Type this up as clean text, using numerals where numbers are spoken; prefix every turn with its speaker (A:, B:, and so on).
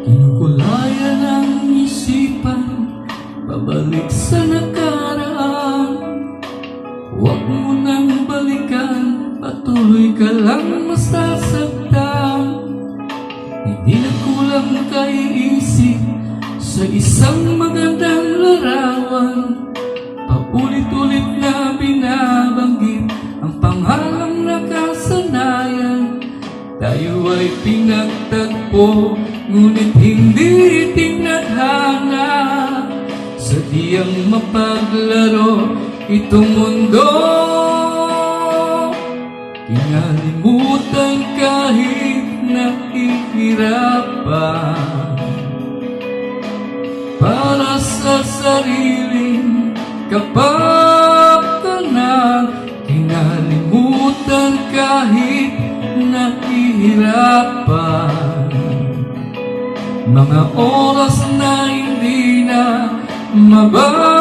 A: Kinukulayan ang isipan, pabalik sa nakaraan. Huwag mo nang balikan, patuloy ka lang masasaktan. Hindi na kulang kaiisip sa isang magandang larawan. Paulit-ulit na binabanggit ang pangalang nakasanayan. Tayo ay pinagtagpo, ngunit hindi tinadhana. Sadyang mapaglaro itong mundo. Kinalimutan kahit nahihirapan. Para sa sariling kapakanan, kinalimutan kahit nahihirapan. Mga oras na hindi na mabalik.